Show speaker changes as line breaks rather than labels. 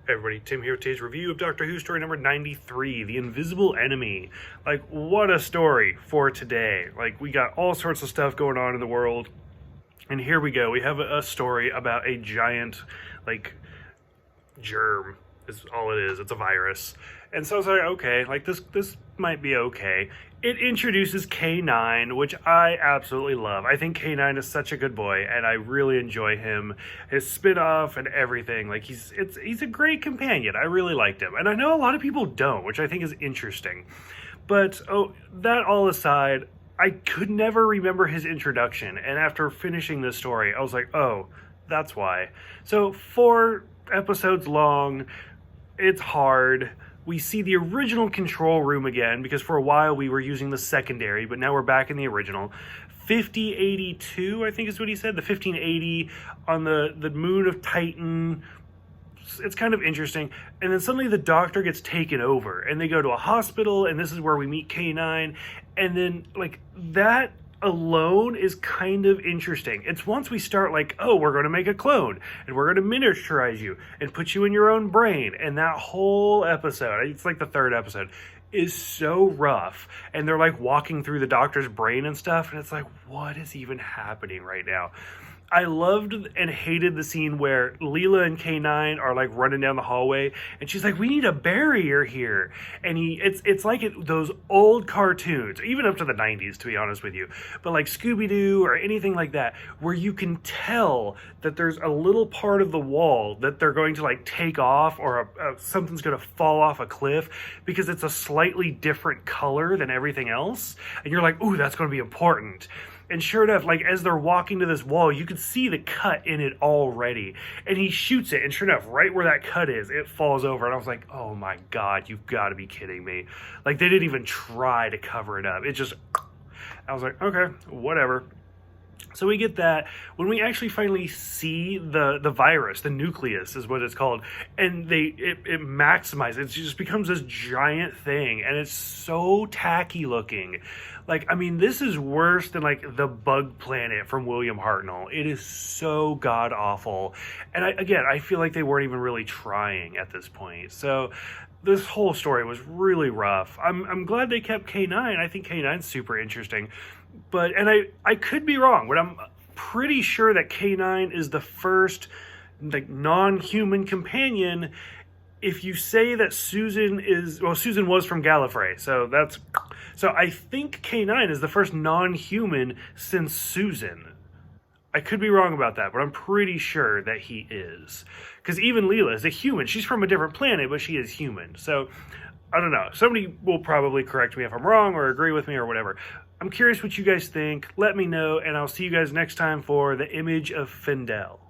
Hey everybody, Tim here with today's review of Doctor Who story number 93, The Invisible Enemy. Like, what a story for today. Like, we got all sorts of stuff going on in the world, and here we go. We have a story about a giant, like, germ is all it is. It's a virus. And so I was like, okay, like this might be okay. It introduces K9, which I absolutely love. I think K9 is such a good boy, and I really enjoy him, his spin-off and everything. Like he's a great companion. I really liked him. And I know a lot of people don't, which I think is interesting. But that all aside, I could never remember his introduction. And after finishing this story, I was like, oh, that's why. So 4 episodes long, it's hard. We see the original control room again, because for a while we were using the secondary, but now we're back in the original. 5082, I think is what he said, the 1580 on the moon of Titan. It's kind of interesting. And then suddenly the Doctor gets taken over, and they go to a hospital, and this is where we meet K9. And then, like, that alone is kind of interesting. It's once we start like, oh, we're going to make a clone and we're going to miniaturize you and put you in your own brain, and that whole episode, it's like the 3rd episode, is so rough, and they're like walking through the Doctor's brain and stuff, and it's like, what is even happening right now? I loved and hated the scene where Leela and K9 are like running down the hallway, and she's like, we need a barrier here. And it's like those old cartoons, even up to the 90s, to be honest with you, but like Scooby-Doo or anything like that, where you can tell that there's a little part of the wall that they're going to like take off, or something's going to fall off a cliff because it's a slightly different color than everything else. And you're like, ooh, that's going to be important. And sure enough, like, as they're walking to this wall, you can see the cut in it already. And he shoots it, and sure enough, right where that cut is, it falls over. And I was like, oh my God, you've got to be kidding me. Like, they didn't even try to cover it up. It just, I was like, okay, whatever. So we get that. When we actually finally see the virus, the nucleus is what it's called, and it maximizes, it just becomes this giant thing, and it's so tacky looking. Like, I mean, this is worse than like the Bug Planet from William Hartnell. It is so god awful, and I feel like they weren't even really trying at this point. So this whole story was really rough. I'm glad they kept K9. I think K9's super interesting. But, and I could be wrong, but I'm pretty sure that K9 is the first like non-human companion. If you say that Susan was from Gallifrey, so I think K9 is the first non-human since Susan. I could be wrong about that, but I'm pretty sure that he is. Because even Leela is a human. She's from a different planet, but she is human. So, I don't know. Somebody will probably correct me if I'm wrong or agree with me or whatever. I'm curious what you guys think. Let me know, and I'll see you guys next time for The Image of Findel.